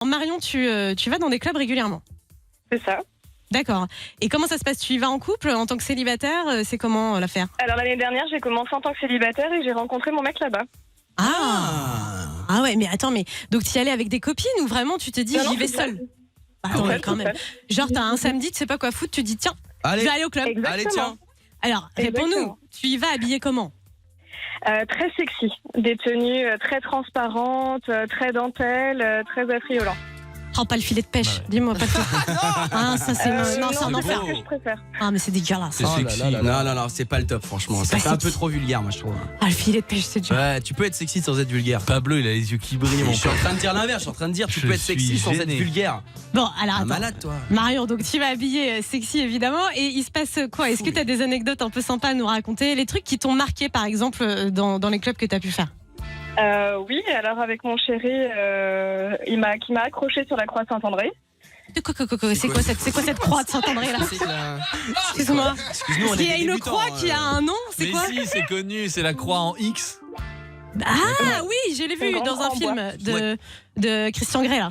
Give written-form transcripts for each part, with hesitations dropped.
Marion, tu vas dans des clubs régulièrement? C'est ça. D'accord. Et comment ça se passe? Tu y vas en couple, en tant que célibataire? C'est comment l'affaire? Alors l'année dernière, j'ai commencé en tant que célibataire et j'ai rencontré mon mec là-bas. Ah ouais, mais attends, mais donc tu y allais avec des copines ou vraiment tu te dis Non, j'y vais tout seule? seul. Attends, Ouais, mais quand tout même. seul. Genre t'as un samedi, tu sais pas quoi foutre, tu te dis tiens, je Allez, vais aller au club. Exactement. allez, tiens. Alors, réponds-nous, Exactement. tu y vas habillé comment? Très sexy. Des tenues très transparentes, très dentelles, très affriolantes. Oh, pas le filet de pêche, Ouais. dis-moi pas tout. Ah, ça c'est non, c'est un c'est enfer. ce que je préfère. Ah, mais c'est dégueulasse. C'est sexy. Non, c'est pas le top, franchement. C'est Ça pas fait un peu sexy. trop vulgaire, moi, je trouve. Ah, le filet de pêche, c'est dur. Ouais, tu peux être sexy sans être vulgaire. Pablo, il a les yeux qui brillent, mon Je suis en pote. train de dire l'inverse, je suis en train de dire tu Je peux être sexy suis sans être gêné. vulgaire. Bon, alors Un attends. malade, toi. Marion, donc tu vas habiller sexy évidemment, et il se passe quoi? Est-ce que tu as des anecdotes un peu sympas à nous raconter? Les trucs qui t'ont marqué par exemple dans les clubs que tu as pu faire? Oui, alors avec mon chéri, qui m'a accroché sur la croix Saint-André. C'est quoi cette croix de Saint-André là? Excuse-moi. Excuse-nous, on est Il y a des une débutants, croix qui a un nom, c'est Mais quoi? si, c'est connu, c'est la croix en X. Ah oui, je l'ai vu Une grande dans un croix en film de Christian Grey là.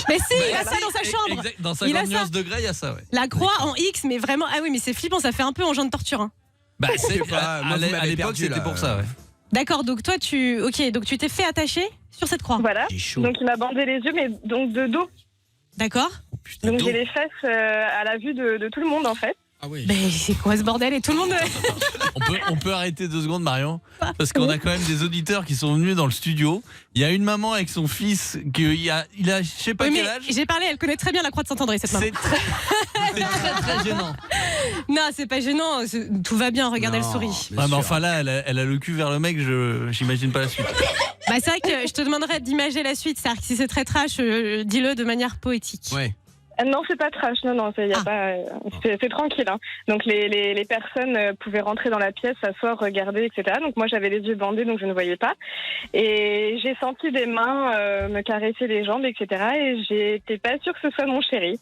Mais si, il a ça dans sa chambre. Exact, dans Il a 50 ça. nuances de Grey, il y a ça, ouais. La croix en X, mais vraiment, ah oui, mais c'est flippant, ça fait un peu en genre de torture. Hein. Bah, c'est pas, moi, vous à m'avez l'époque, perdu, c'était là. pour ça, ouais. D'accord, donc toi donc tu t'es fait attacher sur cette croix. Voilà. J'ai chaud. Donc il m'a bandé les yeux, mais donc de dos. D'accord. Putain, Donc d'eau. j'ai les fesses à la vue de tout le monde en fait. Ah oui. Mais c'est quoi ce bordel? Et tout le monde. On peut arrêter 2 secondes, Marion, parce qu'on a quand même des auditeurs qui sont venus dans le studio. Il y a une maman avec son fils il a je sais pas Oui, quel mais âge. j'ai parlé, elle connaît très bien la croix de Saint-André, cette maman. C'est très gênant. Non, c'est pas gênant, tout va bien, regardez, elle Non, sourit. bien Ouais, mais sûr. enfin là, elle a le cul vers le mec, j'imagine pas la suite. Bah, c'est vrai que je te demanderais d'imager la suite, c'est-à-dire que si c'est très trash, dis-le de manière poétique. Ouais. Non, c'est pas trash, non, y a Ah. pas, c'est tranquille. Hein. Donc les personnes pouvaient rentrer dans la pièce, s'asseoir, regarder, etc. Donc moi j'avais les yeux bandés, donc je ne voyais pas. Et j'ai senti des mains me caresser les jambes, etc. Et j'étais pas sûre que ce soit mon chéri.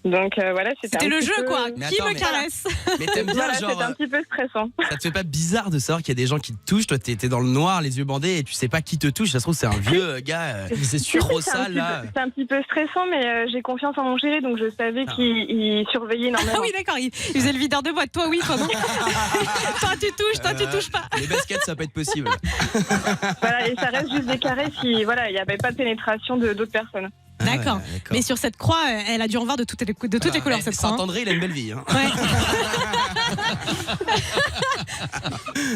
Donc voilà, C'était un le petit jeu, peu- quoi. Mais Qui attends, me mais- caresse? Mais t'aimes bien, Voilà, genre, c'était un petit peu stressant. ça te fait pas bizarre de savoir qu'il y a des gens qui te touchent, toi t'es dans le noir, les yeux bandés, et tu sais pas qui te touche, ça se trouve c'est un vieux gars, c'est Si, trop c'est un sale petit là. peu- C'est un petit peu stressant, mais j'ai confiance en mon chéri, donc je savais qu'il surveillait énormément. Ah oui, d'accord, il faisait le videur de boîte. Toi, oui, toi, non. Toi, tu touches, toi, tu touches pas. Les baskets ça peut être possible. Voilà, et ça reste juste des caresses, voilà, il n'y avait pas de pénétration d'autres personnes. D'accord. Ah ouais, Mais sur cette croix, elle a dû en voir de toutes les couleurs, cette croix. hein. Saint-André, il a une belle vie. Hein. Ouais.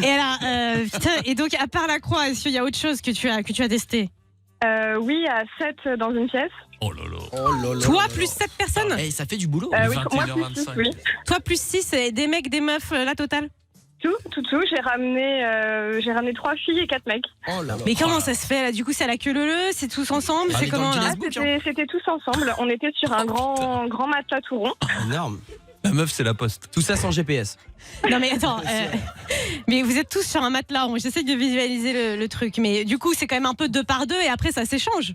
Et alors, putain, et donc, à part la croix, est-ce qu'il y a autre chose que tu as testé? Oui, à 7 dans une pièce. Oh là là. Oh là là. Toi, plus 7 personnes? Eh, ça fait du boulot. Oui, moi plus 6, 21h25. oui. Toi, plus 6, des mecs, des meufs, la totale? Tout. J'ai ramené 3 filles et 4 mecs. Oh là là. Mais comment ça se fait là? Du coup, c'est à la queue leu-leu, c'est tous ensemble, Ah, c'est mais dans comment le là? Guinness Book, C'était tous ensemble. On était sur un grand matelas tout rond. Énorme. La meuf, c'est la poste. Tout ça sans GPS. Non mais attends, mais vous êtes tous sur un matelas rond. J'essaie de visualiser le truc, mais du coup, c'est quand même un peu 2 par 2 et après ça s'échange.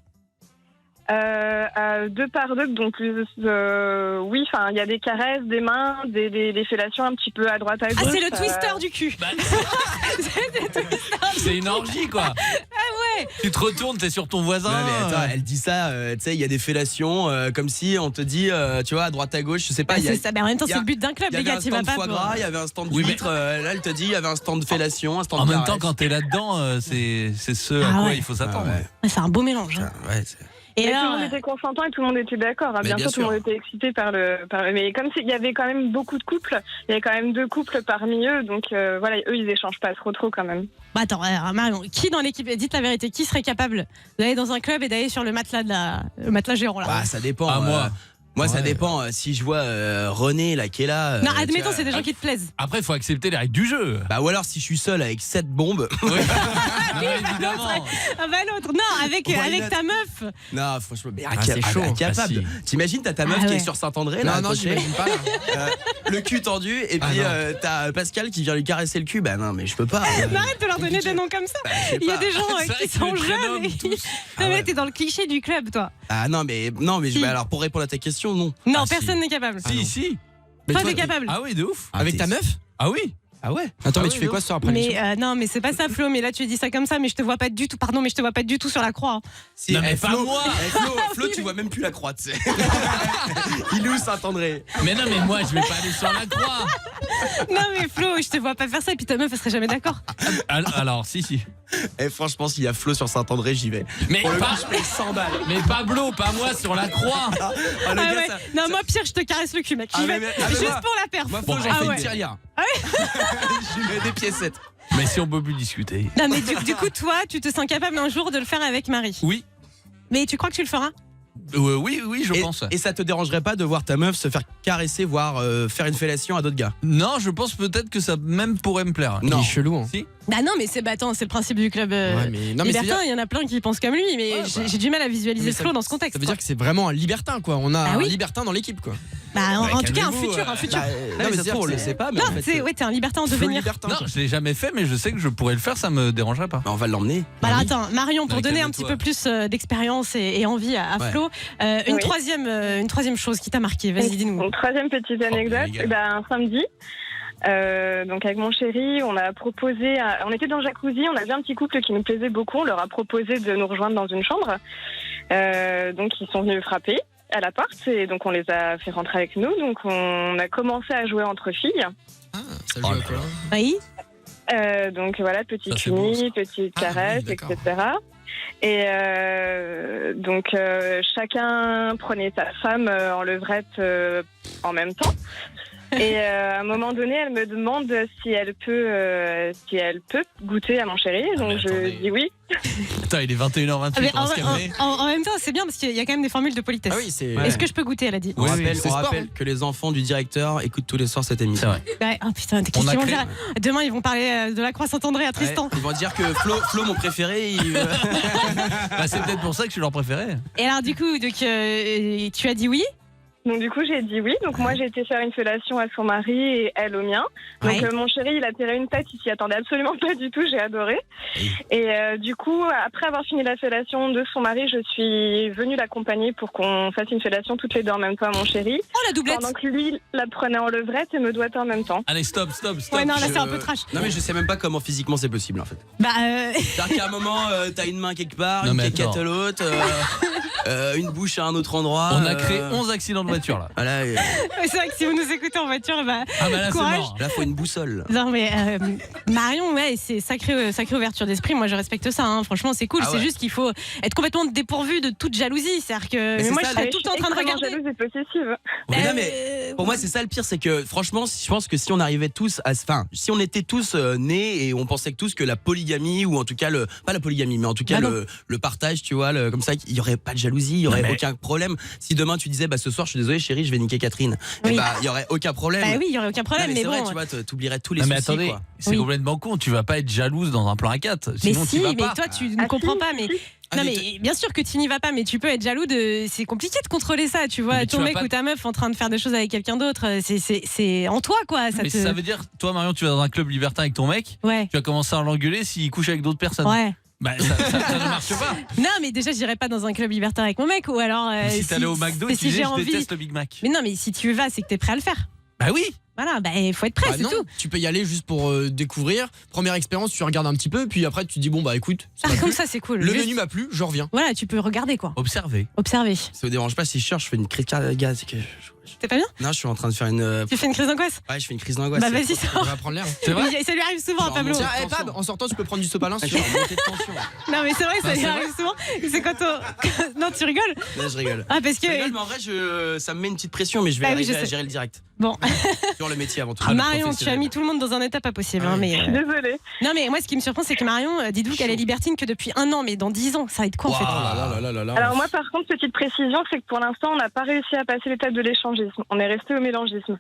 2 par 2, donc oui, enfin, il y a des caresses, des mains, des fellations un petit peu à droite à gauche. Ah, c'est le twister du cul. Bah, c'est une orgie, quoi. Ah ouais. Tu te retournes, t'es sur ton voisin. Non mais attends, elle dit ça, tu sais, il y a des fellations, comme si on te dit, tu vois, à droite à gauche, je sais pas, Bah, il y a, c'est ça, mais en même temps, il y a- c'est le but d'un club, il y les avait gars. un Tu vas stand pas. foie pour- gras, il y avait un stand Oui, mais- d'huîtres, là elle te dit, il y avait un stand de fellation, un stand En de même temps, caresse. quand t'es là-dedans, c'est ce à Ah quoi ouais. il faut s'attendre. Ah ouais. Ah, c'est un beau mélange. hein. Ouais, c'est- Et Mais tout le alors, monde était consentant et tout le monde était d'accord. Hein. Mais Bien bien sûr, tout le sûr. monde était excité par le. Mais comme il y avait quand même beaucoup de couples, il y avait quand même 2 couples parmi eux, donc voilà, eux ils échangent pas trop quand même. bah attends, alors, Marion, qui dans l'équipe, dites la vérité, qui serait capable d'aller dans un club et d'aller sur le matelas le matelas géant là? Bah, ça dépend. Ah, moi. Moi, ça Ouais. dépon. Si je vois René là qui est là. Non, tu admettons, vois, c'est des gens qui te plaisent. Après, il faut accepter les règles du jeu. Bah, ou alors si je suis seul avec 7 bombes. Oui. Évidemment. Ah bah l'autre, non, avec Why not? ta meuf. Non, franchement, mais c'est chaud. incapable. Ah, si. T'imagines, t'as ta meuf Ah qui ouais. est sur Saint-André là, Non, accrochée. j'imagine pas. Le cul tendu, et Ah, puis non. t'as Pascal qui vient lui caresser le cul. Bah non, mais je peux pas. Arrête de leur donner des noms comme ça. Bah, je sais Il y a pas. des gens C'est vrai qui qu'ils sont le jeunes. prénomment Et... tous. Ah Ouais, ouais. t'es dans le cliché du club, toi. Ah non, mais Si. alors pour répondre à ta question, non. Non, Ah, si. personne n'est capable. Si, si. Toi, t'es capable. Ah oui, de ouf. Avec t'es- ta meuf? Ah oui. Ah ouais. Attends, Ah mais oui, tu fais quoi ce soir après l'émission? Mais non, mais c'est pas ça, Flo. Mais là, tu dis ça comme ça, mais je te vois pas du tout. Pardon, mais je te vois pas du tout sur la croix. Si, Non, mais pas moi. Flo, tu vois même plus la croix, tu sais. Il est où Saint-André? Mais non, mais moi, je vais pas aller sur la croix. Non, mais Flo, je te vois pas faire ça. Et puis ta meuf, elle serait jamais d'accord. Alors, si. Eh, franchement, s'il y a Flo sur Saint-André, j'y vais. Mais Pour le pas, coup, je paye 100 balles. mais Pablo, pas moi sur la croix. Ah, le Ah gars, ouais. ça- Non, moi, Pierre, je te caresse le cul, mec. Ah, J'y vais mais juste moi- pour la perf. Moi, Flo, Bon, j'en ah fais ouais. une tirelire. Je lui mets des piécettes. Mais si on peut plus discuter. Non, mais du coup, toi, tu te sens capable un jour de le faire avec Marie. Oui. Mais tu crois que tu le feras? Oui, je pense. Et ça te dérangerait pas de voir ta meuf se faire caresser, voire faire une fellation à d'autres gars? Non, je pense peut-être que ça même pourrait me plaire. Non. Il est chelou. Hein. Si. Bah non, mais c'est attends, c'est le principe du club Ouais, mais non, mais c'est libertin. Il y en a plein qui pensent comme lui, mais Ouais, j'ai du mal à visualiser Mais ça- Flo dans ce contexte. Ça veut dire que c'est vraiment un libertin, quoi. On a Ah oui. un libertin dans l'équipe, quoi. Bah, en tout cas, un calmez-vous, futur. Bah, non, mais ça se c'est-à-dire trouve, on que le c'est- sait pas, mais Non, en fait. ouais, t'es un libertin en Flo devenir. libertin. Non, quoi. je l'ai jamais fait, mais je sais que je pourrais le faire, ça me dérangerait pas. Bah, on va l'emmener. Bah alors attends, Marion, pour Ouais, donner un petit calme-toi. peu plus d'expérience et envie à Ouais. Flo, une Oui. troisième chose qui t'a marqué, vas-y, dis-nous. Donc, troisième petite anecdote, régale. un samedi, donc avec mon chéri, on a proposé, on était dans le jacuzzi, on avait un petit couple qui nous plaisait beaucoup, on leur a proposé de nous rejoindre dans une chambre, donc ils sont venus frapper à la porte et donc on les a fait rentrer avec nous, donc on a commencé à jouer entre filles, Ah, ça Oh joue à là quoi? Oui. donc voilà, petite Ça, c'est beau, nuit, petite Ah, caresse, oui, d'accord. etc. Et donc chacun prenait sa femme en levrette en même temps. Et à un moment donné, elle me demande si elle peut goûter à mon chéri. Donc mais je attendez. dis oui. Putain, il est 21h28, Mais on va se calmer. en même temps, c'est bien parce qu'il y a quand même des formules de politesse. Ah oui, c'est. Ouais. Est-ce que je peux goûter, elle a dit. On Oui, rappelle, c'est on sport, rappelle hein. que les enfants du directeur écoutent tous les soirs cette C'est émission. vrai. Ouais, oh putain, qu'est-ce On a qu'ils vont créé- dire? Demain, ils vont parler de la croix Saint-André à Tristan. Ouais, ils vont dire que Flo mon préféré, Bah, c'est peut-être pour ça que je suis leur préféré. Et alors, du coup, tu as dit oui? Donc du coup, j'ai dit oui. Donc moi, j'ai été faire une fellation à son mari et elle au mien. Donc Ouais. mon chéri, il a tiré une tête, il s'y attendait absolument pas du tout. J'ai adoré. Et du coup, après avoir fini la fellation de son mari, je suis venue l'accompagner pour qu'on fasse une fellation toutes les deux en même temps à mon chéri. Oh, la doublette! Pendant que lui la prenait en levrette et me doigtait en même temps. Allez, stop. Ouais, non, là, Je- c'est un peu trash. Non mais je sais même pas comment physiquement c'est possible en fait. Bah, C'est-à-dire qu'à un moment t'as une main quelque part, Non, une mais caquette attends. à l'autre, une bouche à un autre endroit. On a créé 11 accidents de voiture là. Voilà, c'est vrai que si vous nous écoutez en voiture, bah. Ah bah là, c'est Courage. mort. là faut une boussole. Non, mais Marion, ouais, c'est sacrée ouverture d'esprit. Moi, je respecte ça. Hein. Franchement, c'est cool. Ah ouais. C'est juste qu'il faut être complètement dépourvu de toute jalousie. C'est-à-dire que. Mais c'est moi, ça, je serais mais tout le temps en train de regarder. Jalouse et possessive. Mais non, mais pour moi c'est ça le pire, c'est que franchement je pense que si on arrivait tous à, enfin si on était tous nés et on pensait que tous que la polygamie ou en tout cas pas la polygamie mais en tout cas Bah non. le partage, tu vois, comme ça il y aurait pas de jalousie, il y aurait mais- aucun problème. Si demain tu disais bah ce soir je suis désolé chérie je vais niquer Catherine, Oui. et bah il y aurait aucun problème. Bah oui, il y aurait aucun Non, problème. mais Mais c'est vrai, bon. tu vois, t'oublierais tous les Non mais soucis attendez, quoi. c'est Oui. complètement con. Tu vas pas être jalouse dans un plan à 4. Mais Sinon, si, tu vas mais pas. toi, tu Ah, ne comprends si, pas. Mais Ah, non, mais mais bien sûr que tu n'y vas pas. Mais tu peux être jaloux de. C'est compliqué de contrôler ça. Tu vois, Mais tu ton vas mec pas- ou ta meuf en train de faire des choses avec quelqu'un d'autre. C'est en toi, quoi. Ça Mais te. ça veut dire, toi Marion, tu vas dans un club libertin avec ton mec, Ouais. tu vas commencer à l'engueuler s'il couche avec d'autres personnes. Ouais. Bah ça ne marche pas. Non, mais déjà, j'irai pas dans un club libertin avec mon mec. Ou alors. Mais si t'allais au McDo, mais tu disais j'ai je envie. déteste le Big Mac. Mais non, mais si tu y vas, c'est que t'es prêt à le faire. Bah oui. Voilà, bah il faut être prêt, Bah c'est non, tout. tu peux y aller juste pour découvrir. Première expérience, tu regardes un petit peu, puis après tu te dis bon bah écoute, ça Ah, m'a comme plu. ça, c'est cool. Le Juste- menu m'a plu, je reviens. Voilà, tu peux regarder quoi. Observez. Observer. Ça vous dérange pas si je cherche, je fais une crise cardiaque, c'est que T'es pas bien? non, je suis en train de faire une Tu fais une crise d'angoisse? ouais, je fais une crise d'angoisse. Bah c'est vas-y, trop- On ça. va prendre l'air. C'est vrai. Ça lui arrive souvent à Genre, Pablo. mon Tiens, Attention. Pab, en sortant, tu peux prendre du sopalin Je si suis tu veux. en montée de tension. Non, mais c'est vrai, ça Ah, lui c'est arrive souvent. C'est quand on. Non, tu rigoles? Là, je rigole. Ah, parce Je rigole, que. mais en vrai, ça me met une petite pression, mais je vais Bah oui, arriver je à sais. gérer le direct. Bon, Sur le métier avant tout. Ah, le Marion, tu as professionnel. mis tout le monde dans un état pas possible. Ah hein, oui. mais, Désolée. Non, mais moi, ce qui me surprend, c'est que Marion, dites-vous qu'elle est libertine que depuis 1 an, mais dans 10 ans, ça va être quoi en fait? Waouh. Oh là là là là là. Alors moi, par contre, petite précision, c'est que pour l'instant, on n'a pas réussi à passer l'étape de l'échangisme. On est resté au mélangisme.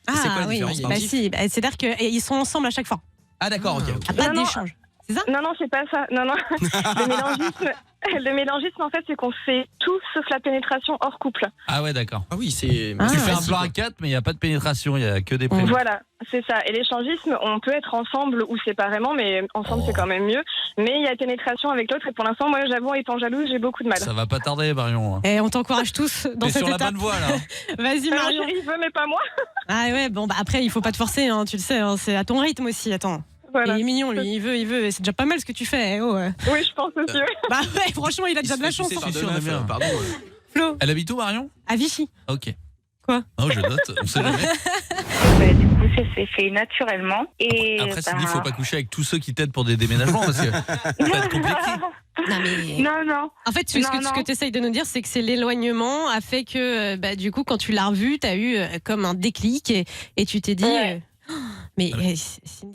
c'est quoi la oui, différence, bah Marty si, bah, c'est-à-dire qu'ils sont ensemble à chaque fois. Ah d'accord, ok. Ah, pas Non, non. d'échange. C'est ça? Non, c'est pas ça. Non. Le mélangisme, en fait, c'est qu'on fait tout sauf la pénétration hors couple. Ah ouais, d'accord. Ah oui, c'est. Ah, Tu fais un classique, plan à quoi. 4, mais il n'y a pas de pénétration, il n'y a que des prénoms. Voilà, c'est ça. Et l'échangisme, on peut être ensemble ou séparément, mais ensemble, c'est quand même mieux. Mais il y a pénétration avec l'autre. Et pour l'instant, moi, j'avoue, étant jalouse, j'ai beaucoup de mal. Ça va pas tarder, Marion. Et on t'encourage tous dans T'es cette sur la étape. bonne voie, là. Vas-y, Mon Marion. chéri veut, mais pas moi. Ah ouais, bon, bah après, il faut pas te forcer, hein, tu le sais, hein, c'est à ton rythme aussi, attends. Voilà. Il est mignon, lui, il veut, c'est déjà pas mal ce que tu fais. Oh, ouais. Oui, je pense aussi. Oui. Bah ouais, franchement, il a déjà de la Il se fait chance. sucer par Si, deux on est meufs, bien. pardon. Flo, Elle habite où, Marion? à Vichy. Ok. Quoi? Oh, je note, on sait jamais. Du coup, ça s'est fait naturellement. Et Après, Cindy, faut pas coucher avec tous ceux qui t'aident pour des déménagements parce que ça va être compliqué. Non, mais. Non. En fait, ce que tu essayes de nous dire, c'est que c'est l'éloignement a fait que, bah, du coup, quand tu l'as revu, tu as eu comme un déclic et tu t'es dit. Ouais. Mais Cindy,